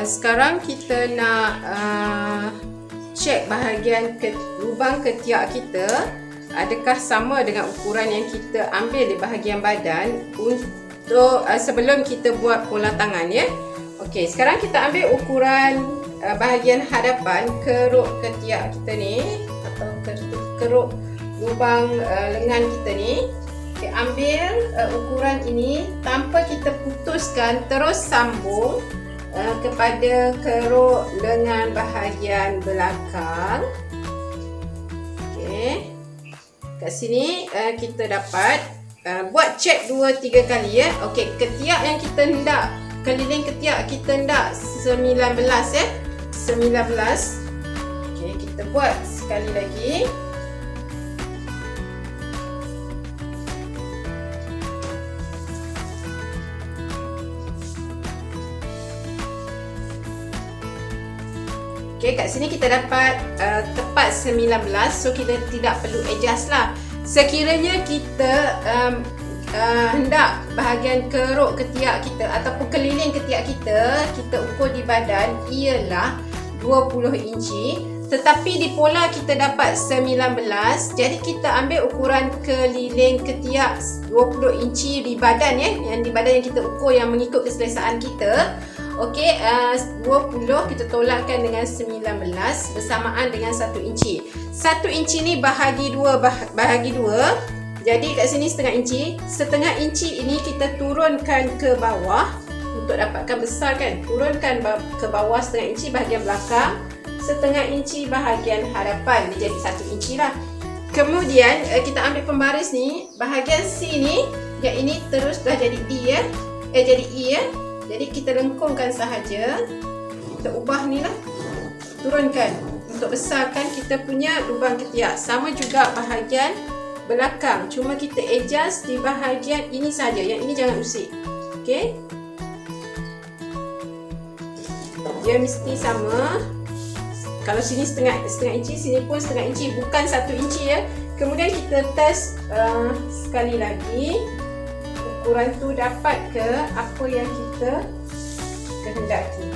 Sekarang kita nak cek bahagian lubang ketiak kita adakah sama dengan ukuran yang kita ambil di bahagian badan untuk sebelum kita buat pola tangan ya. Okey, sekarang kita ambil ukuran bahagian hadapan keruk ketiak kita ni atau keruk lubang lengan kita ni. Okey, ambil ukuran ini tanpa kita putuskan, terus sambung kepada keruk lengan bahagian belakang. Okey. Kat sini kita dapat buat cek 2-3 kali ya. Okey, ketiak yang kita hendak, keliling ketiak kita hendak 19 ya. 19. Okey, kita buat sekali lagi. Okey, kat sini kita dapat tepat 19. So kita tidak perlu adjust lah. Sekiranya kita hendak bahagian keruk ketiak kita ataupun keliling ketiak kita ukur di badan ialah 20 inci. Tetapi di pola kita dapat 19. Jadi kita ambil ukuran keliling ketiak 20 inci di badan ya. Yang di badan yang kita ukur yang mengikut keselesaan kita. Okey, 20 kita tolakkan dengan 19 bersamaan dengan 1 inci. 1 inci ni bahagi 2. Jadi kat sini setengah inci. Setengah inci ini kita turunkan ke bawah untuk dapatkan besar kan. Turunkan ke bawah setengah inci bahagian belakang. Setengah inci bahagian hadapan. Dia jadi 1 inci lah. Kemudian kita ambil pembaris ni. Bahagian C ni, yang ini terus dah jadi D ya. Jadi E ya. Jadi kita lengkungkan sahaja. Kita ubah ni lah. Turunkan. Untuk besarkan kita punya lubang ketiak. Sama juga bahagian belakang. Cuma kita adjust di bahagian ini saja. Yang ini jangan usik. Okey. Dia mesti sama. Kalau sini setengah inci, sini pun setengah inci. Bukan 1 inci ya. Kemudian kita test sekali lagi. Ukuran tu dapat ke apa yang kita kehendaki.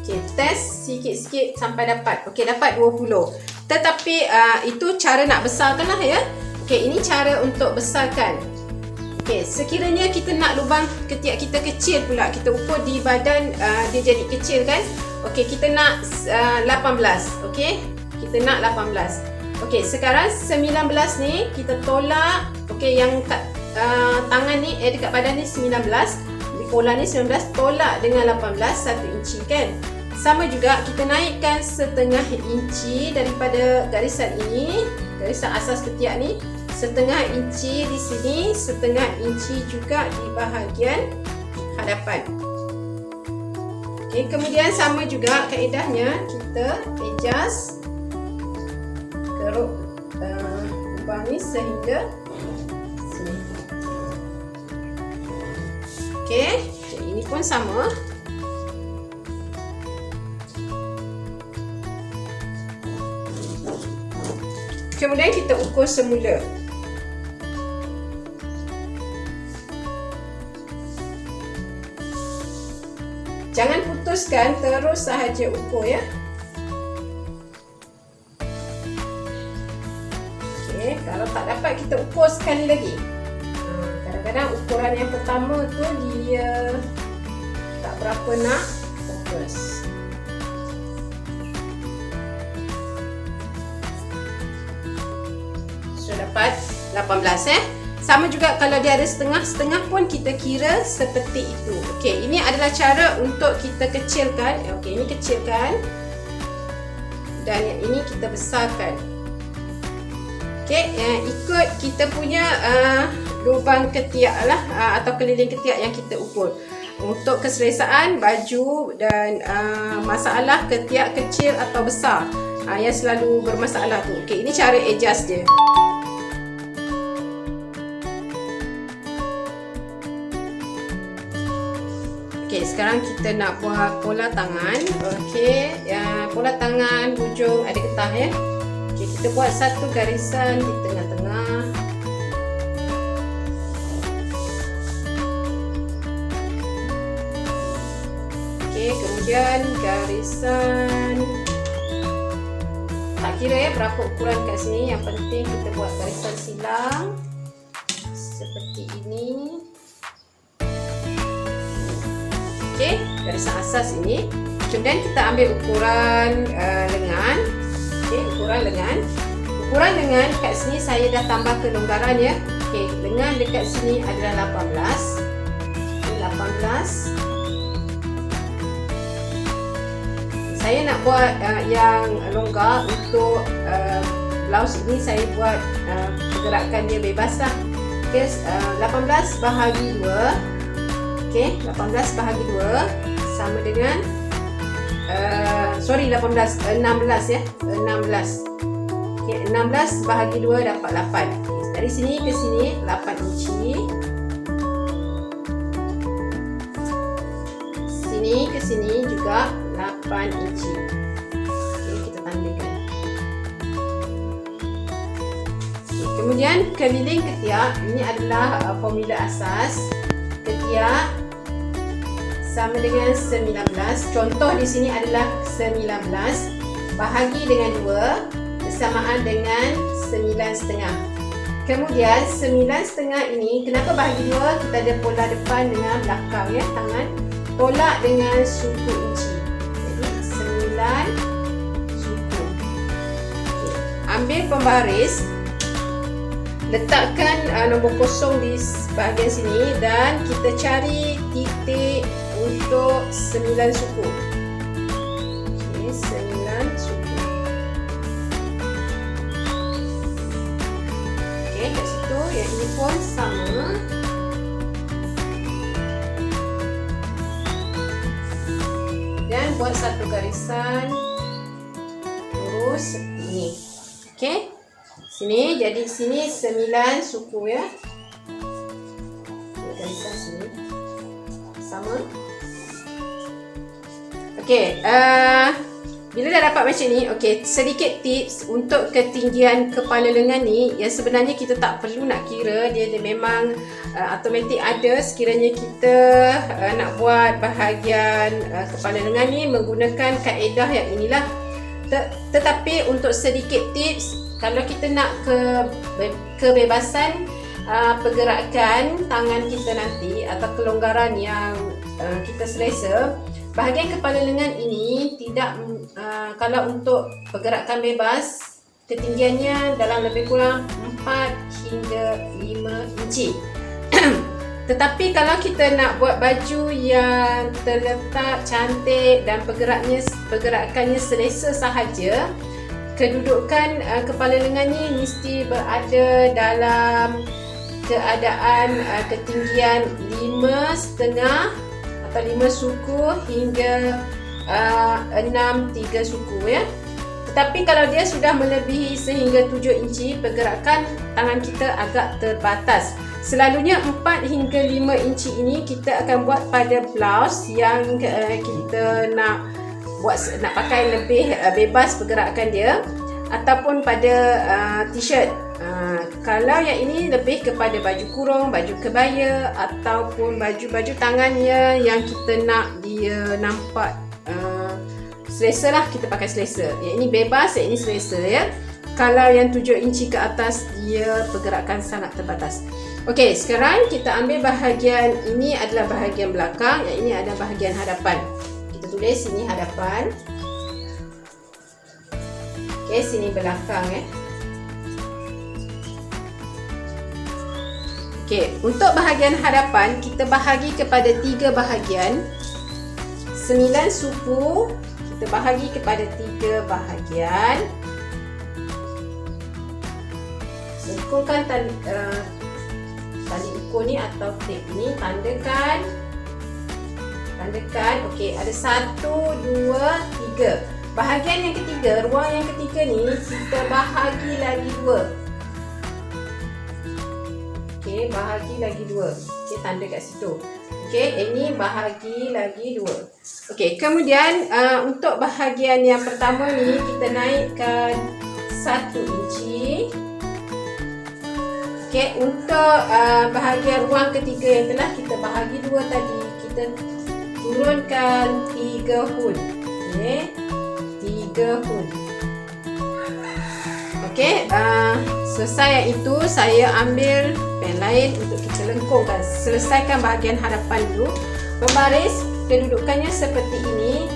Okey, test sikit-sikit sampai dapat. Okey, dapat 20. Tetapi itu cara nak besarkan lah ya. Okey, ini cara untuk besarkan. Okey, sekiranya kita nak lubang ketiak kita kecil pula, kita ukur di badan dia jadi kecil kan. Okey, kita nak 18. Okey, kita nak 18. Okey, sekarang 19 ni kita tolak. Okey, yang kat tangan ni dekat badan ni 19. Di pola ni 19 tolak dengan 18 1 inci kan. Sama juga kita naikkan setengah inci daripada garisan ini, garisan asas ketiak ni. Setengah inci di sini, setengah inci juga di bahagian hadapan. Okey, kemudian sama juga kaedahnya kita adjust keruk lubang ni sehingga sini. Okey, ini pun sama. Kemudian kita ukur semula. Jangan putuskan, terus sahaja ukur ya. Kalau tak dapat kita ukur sekali lagi. Kadang-kadang ukuran yang pertama tu dia tak berapa nak fokus. Sudah dapat 18 Sama juga kalau dia ada setengah pun kita kira seperti itu. Okey, ini adalah cara untuk kita kecilkan. Okey, ini kecilkan. Dan yang ini kita besarkan. Okey, ikut kita punya lubang ketiak lah atau keliling ketiak yang kita ukur. Untuk keselesaan baju dan masalah ketiak kecil atau besar yang selalu bermasalah tu. Okey, ini cara adjust dia. Okey, sekarang kita nak buat pola tangan. Okey, pola tangan hujung ada getah ya. Okey, kita buat satu garisan di tengah-tengah. Kemudian garisan, tak kira ya berapa ukuran kat sini, yang penting kita buat garisan silang seperti ini. Okey, garisan asas ini. Kemudian kita ambil ukuran lengan. Okey, ukuran lengan kat sini saya dah tambah kelonggaran ya. Okey, lengan dekat sini adalah 18. 18. Saya nak buat yang longgar untuk blouse ini, saya buat pergerakan dia bebas lah. Okay, 18 bahagi 2. Okay, 18 bahagi 2 sama dengan 16 ya. 16. Okay, 16 bahagi 2 dapat 8. Okay, dari sini ke sini 8 inci. Sini ke sini juga 8 inci. Okay, kita tandakan. Okay, kemudian keliling ketiak, ini adalah formula asas. Ketiak sama dengan 19. Contoh di sini adalah 19 bahagi dengan 2 bersamaan dengan 9,5. Kemudian 9,5 ini kenapa bahagi 2? Kita ada pola depan dengan belakang ya, tangan tolak dengan suku inci. Jadi 9 suku. Okay. Ambil pembaris, letakkan nombor kosong di bahagian sini dan kita cari titik untuk 9 suku. Okay, 9 suku. Okay, kat situ yang ini pun sama. Dan buat satu garisan lurus seperti ini. Okey. Sini jadi sini 9 suku ya. Garisan sini sama. Okey, bila dah dapat macam ni, okey, sedikit tips untuk ketinggian kepala lengan ni yang sebenarnya kita tak perlu nak kira, dia memang automatik ada sekiranya kita nak buat bahagian kepala lengan ni menggunakan kaedah yang inilah. Tetapi untuk sedikit tips, kalau kita nak kebebasan pergerakan tangan kita nanti atau kelonggaran yang kita selesa, bahagian kepala lengan ini tidak kalau untuk pergerakan bebas, ketinggiannya dalam lebih kurang 4 hingga 5 inci. Tetapi kalau kita nak buat baju yang terletak cantik dan pergerakannya selesa sahaja, kedudukan kepala lengan ni mesti berada dalam keadaan ketinggian 5,5 atau 5 suku hingga 6,3 suku ya. Tetapi kalau dia sudah melebihi sehingga 7 inci, pergerakan tangan kita agak terbatas. Selalunya 4 hingga 5 inci ini kita akan buat pada blouse yang kita nak pakai lebih bebas pergerakan dia, ataupun pada t-shirt. Kalau yang ini lebih kepada baju kurung, baju kebaya, ataupun baju-baju tangannya yang kita nak dia nampak selesa lah, kita pakai selesa. Yang ini bebas, yang ini selesa ya. Kalau yang 7 inci ke atas, dia pergerakan sangat terbatas. Okey, sekarang kita ambil bahagian ini adalah bahagian belakang, yang ini adalah bahagian hadapan. Kita tulis sini hadapan. Okey, sini belakang ya. Okey, untuk bahagian hadapan kita bahagi kepada 3 bahagian. 9 suku kita bahagi kepada 3 bahagian. Ukurkan tali ukur ni atau tip ni, tandakan. Okey, ada 1, 2, 3. Bahagian yang ketiga, ruang yang ketiga ni kita bahagi lagi 2. Okey, bahagi lagi 2. Okey, tanda kat situ. Okey, ini bahagi lagi 2. Okey, kemudian untuk bahagian yang pertama ni kita naikkan 1 inci. Okey, untuk bahagian ruang ketiga yang telah kita bahagi 2 tadi, kita turunkan 3 hun. Okey, 3 hun. Okey, selesai yang itu, saya ambil pen lain untuk kita lengkungkan. Selesaikan bahagian hadapan dulu. Membaris kedudukannya seperti ini,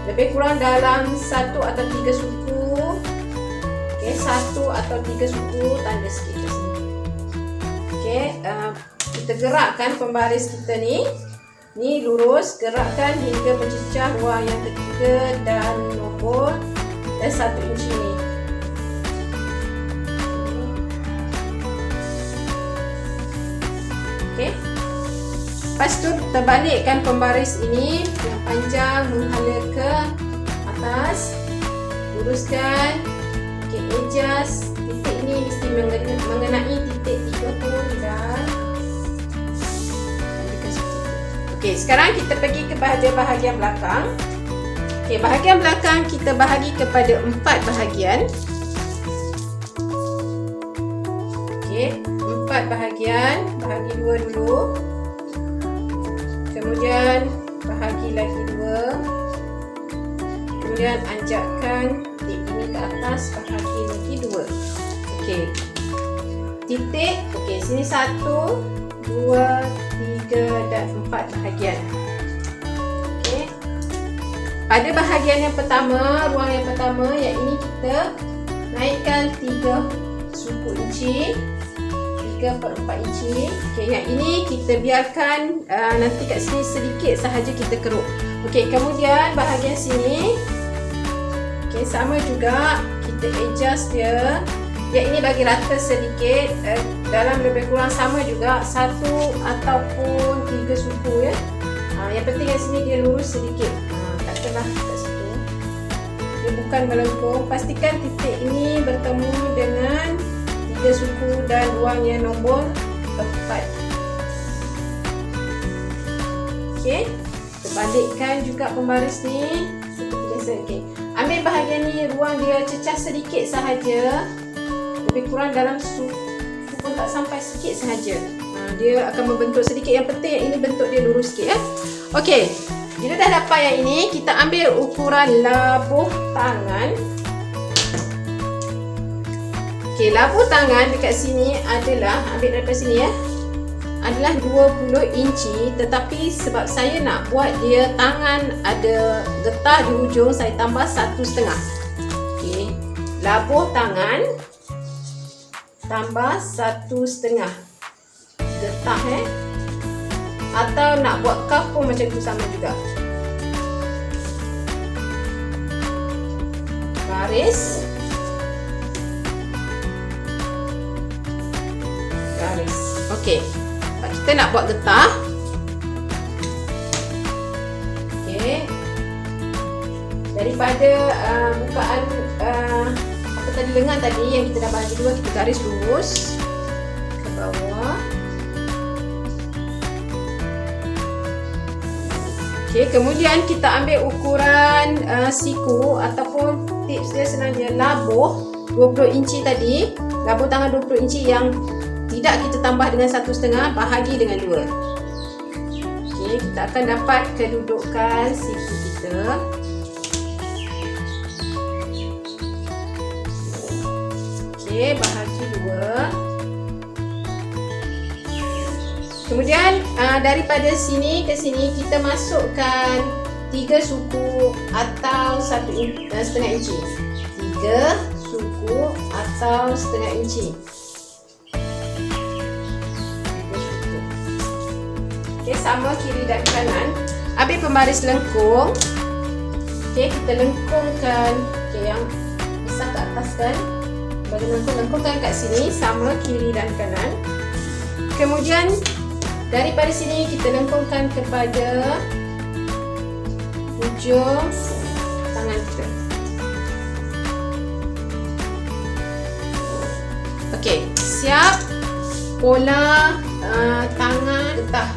lebih kurang dalam 1 atau 3 suku. Okey, 1 atau 3 suku, tanda sikit kat sini. Okey, kita gerakkan pembaris kita ni. Ni lurus, gerakkan hingga mencecah ruang yang ketiga dan nombor dan 1 inci ni. Okey. Lepas tu terbalikkan pembaris ini yang panjang menghala ke atas. Luruskan. Okey, adjust. Titik ini mesti mengenai titik 3 hun dan okey, sekarang kita pergi ke bahagian belakang. Okey, bahagian belakang kita bahagi kepada 4 bahagian. Okey, 4 bahagian. Bahagi 2 dulu. Kemudian bahagi lagi 2. Kemudian anjakkan titik ini ke atas, bahagi lagi 2. Okey. Titik, okey, sini 1, 2, 3 dan 4 bahagian. Okey. Pada bahagian yang pertama, ruang yang pertama, yang ini kita naikkan 3 suku inci. 3/4 inci. Okey, yang ini kita biarkan nanti kat sini sedikit sahaja kita keruk. Okey, kemudian bahagian sini, okey, sama juga kita adjust dia. Yang ini bagi rata sedikit, dalam lebih kurang sama juga 1 ataupun 3 suku ya. Yang penting kat sini dia lurus sedikit. Katalah kat situ. Dia bukan melengkung. Pastikan titik ini bertemu dengan 3 suku dan ruangnya nombor 4. Okey, terbalikkan juga pembaris ni seperti biasa. Okey, ambil bahagian ni, ruang dia cecah sedikit sahaja, lebih kurang dalam suku pun tak sampai, sikit sahaja. Dia akan membentuk sedikit. Yang penting yang ini bentuk dia lurus sikit ya. Okey, bila dah dapat yang ini, kita ambil ukuran labuh tangan. Okey, labuh tangan dekat sini adalah, ambil daripada sini ya, adalah 20 inci. Tetapi sebab saya nak buat dia tangan ada getah di hujung, saya tambah 1,5. Okey, labuh tangan tambah 1,5 getah atau nak buat cuff pun macam tu, sama juga. Garis, garis. Okey, kita nak buat getah. Okey, daripada bukaan apa tadi, lengan tadi yang kita dah bahagi 2, kita garis lurus ke bawah. Okey, kemudian kita ambil ukuran siku ataupun tips dia senang je, labuh 20 inci tadi, labuh tangan 20 inci yang tidak kita tambah dengan 1,5, bahagi dengan 2. Okey, kita akan dapat kedudukan siku kita. Okey, bahagi 2. Kemudian daripada sini ke sini kita masukkan 3 suku atau 1,5 inci. 3 suku atau 1,5 inci. Okey, sama kiri dan kanan. Ambil pembaris lengkung. Okey, kita lengkungkan. Okey, yang besar ke atas kan. Bagi lengkungkan kat sini, sama kiri dan kanan. Kemudian daripada sini kita lengkungkan kepada hujung tangan kita. Okey, siap pola tangan getah.